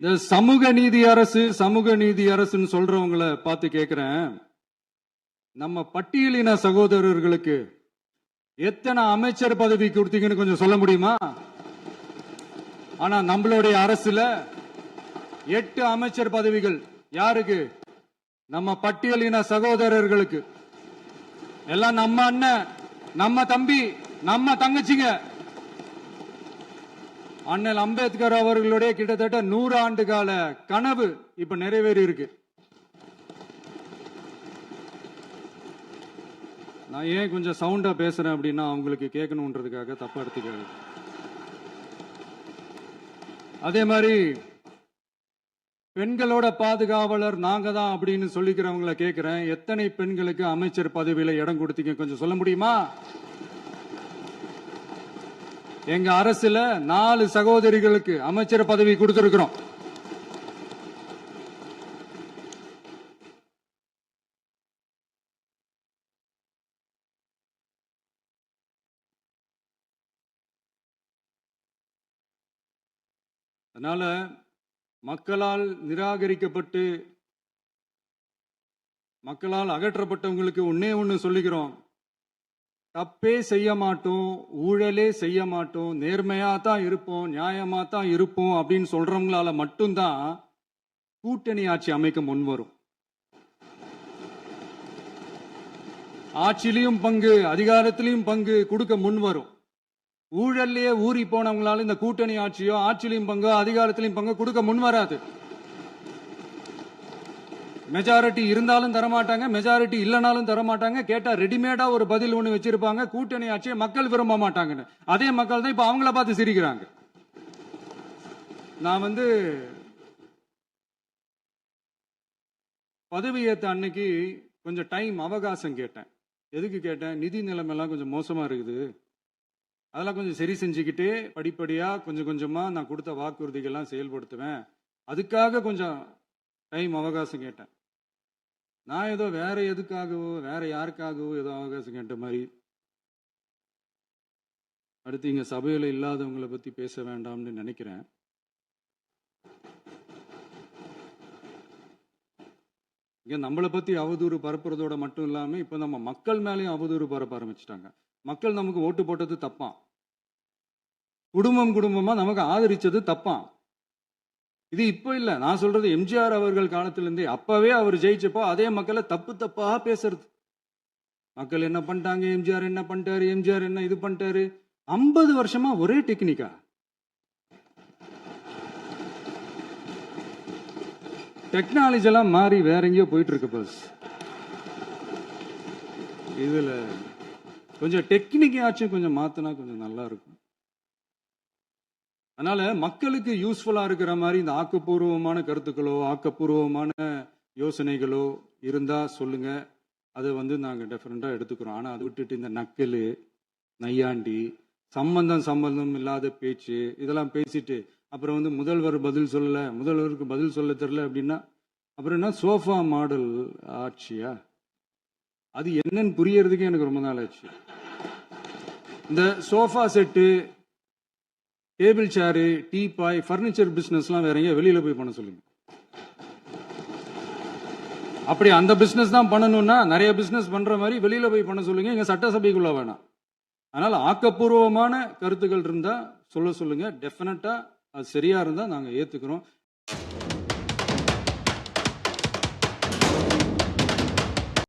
இந்த சமூக நீதி அரசுன்னு சொல்றவங்களை பார்த்து கேட்கிறேன். நம்ம பட்டியலின சகோதரர்களுக்கு எத்தனை அமைச்சர் பதவி கொடுத்தீங்கன்னு கொஞ்சம் சொல்ல முடியுமா? ஆனா நம்மளுடைய அரசுல 8 அமைச்சர் பதவிகள் யாருக்கு? நம்ம பட்டியலின சகோதரர்களுக்கு. எல்லாம் நம்ம அண்ணன், நம்ம தம்பி, நம்ம தங்கச்சிங்க. அண்ணல் அம்பேத்கர் அவர்களுடைய கிட்டத்தட்ட 100 ஆண்டு கால கனவு இப்ப நிறைவேறி இருக்கு. நான் ஏன் கொஞ்சம் சவுண்டா பேசுறேன் அப்படின்னா அவங்களுக்கு கேட்கணுன்றதுக்காக தப்பா எடுத்துக்காது. அதே மாதிரி பெண்களோட பாதுகாவலர் நாங்க தான் அப்படின்னு சொல்லிக்கிறவங்களை கேட்கிறேன். எத்தனை பெண்களுக்கு அமைச்சர் பதவியில இடம் கொடுத்தீங்க கொஞ்சம் சொல்ல முடியுமா? எங்க அரசுல 4 சகோதரிகளுக்கு அமைச்சர் பதவி கொடுத்திருக்கிறோம். அதனால மக்களால் நிராகரிக்கப்பட்டு மக்களால் அகற்றப்பட்டவங்களுக்கு ஒன்னே ஒன்னு சொல்லிக்கிறோம். தப்பே செய்ய மாட்டோம், ஊழலே செய்ய மாட்டோம், நேர்மையா தான் இருப்போம், நியாயமா தான் இருப்போம் அப்படின்னு சொல்றவங்களால மட்டும்தான் கூட்டணி ஆட்சி அமைக்க முன்வரும். ஆட்சியிலையும் பங்கு, அதிகாரத்திலையும் பங்கு கொடுக்க முன்வரும். ஊழல்லையே ஊறி போனவங்களால இந்த கூட்டணி ஆட்சியோ, ஆட்சியிலையும் பங்கோ, அதிகாரத்திலையும் பங்கு கொடுக்க முன்வராது. மெஜாரிட்டி இருந்தாலும் தரமாட்டாங்க, மெஜாரிட்டி இல்லைனாலும் தரமாட்டாங்க. கேட்டா ரெடிமேடா ஒரு பதில் ஒண்ணு வச்சிருப்பாங்க, கூட்டணி ஆட்சியை மக்கள் விரும்ப மாட்டாங்கன்னு. அதே மக்கள் தான் இப்ப அவங்கள பார்த்து சிரிக்கிறாங்க. நான் பதவி ஏத்த அன்னைக்கு கொஞ்சம் டைம் அவகாசம் கேட்டேன். எதுக்கு கேட்டேன்? நிதி நிலைமைலாம் கொஞ்சம் மோசமா இருக்குது, அதெல்லாம் கொஞ்சம் சரி செஞ்சுக்கிட்டே படிப்படியா கொஞ்சம் கொஞ்சமா நான் கொடுத்த வாக்குறுதிகள்லாம் செயல்படுத்துவேன், அதுக்காக கொஞ்சம் டைம் அவகாசம் கேட்டேன். நான் ஏதோ வேற எதுக்காகவோ வேற யாருக்காகவோ ஏதோ அவகாசம் கேட்ட மாதிரி. அடுத்து இங்க சபையில இல்லாதவங்களை பத்தி பேச வேண்டாம்னு நினைக்கிறேன். இங்க நம்மளை பத்தி அவதூறு பரப்புறதோட மட்டும் இல்லாம இப்ப நம்ம மக்கள் மேலேயும் அவதூறு பரப்ப ஆரம்பிச்சுட்டாங்க. மக்கள் நமக்கு ஓட்டு போட்டது தப்பான், குடும்பமா நமக்கு ஆதரிச்சது தப்பான். இது இப்ப இல்ல, நான் சொல்றது எம்ஜிஆர் அவர்கள் காலத்திலிருந்தே. அப்பவே அவர் ஜெயிச்சப்போ அதே மக்களை தப்பா பேசுறது. மக்கள் என்ன பண்ணிட்டாங்க, எம்ஜிஆர் என்ன பண்ணிட்டாரு, எம்ஜிஆர் என்ன இது பண்ணிட்டாரு. 50 வருஷமா ஒரே டெக்னிக்கா. டெக்னாலஜி எல்லாம் மாறி வேற எங்கேயோ போயிட்டு இருக்கு. பஸ் இதுல கொஞ்சம் டெக்னிக்காச்சும் கொஞ்சம் மாத்தினா கொஞ்சம் நல்லா இருக்கும். அதனால மக்களுக்கு யூஸ்ஃபுல்லா இருக்கிற மாதிரி இந்த ஆக்கப்பூர்வமான கருத்துக்களோ ஆக்கப்பூர்வமான யோசனைகளோ இருந்தா சொல்லுங்க, அதை நாங்க டெஃபரெண்டா எடுத்துக்கிறோம். ஆனா அதை விட்டுட்டு இந்த நக்கல், நையாண்டி, சம்பந்தம் இல்லாத பேச்சு இதெல்லாம் பேசிட்டு அப்புறம் முதல்வர் பதில் சொல்லல, முதல்வருக்கு பதில் சொல்ல தெரியல அப்படின்னா அப்புறம் என்ன சோஃபா மாடல் ஆட்சியா? அது என்னன்னு புரியறதுக்கே எனக்கு ரொம்ப நாள் ஆச்சு. இந்த sofa set, table chair, teapoy, furniture பிசினஸ்லாம் வேற எங்க வெளியில போய் பண்ண சொல்லுங்க. அப்படி அந்த பிசினஸ் தான் பண்ணணும்னா நிறைய பிசினஸ் பண்ற மாதிரி வெளியில போய் பண்ண சொல்லுங்க, இங்க சட்டசபைக்குள்ள வேணாம். அதனால ஆக்கப்பூர்வமான கருத்துக்கள் இருந்தா சொல்லுங்க, டெஃபினட்டா அது சரியா இருந்தா நாங்க ஏத்துக்கிறோம்.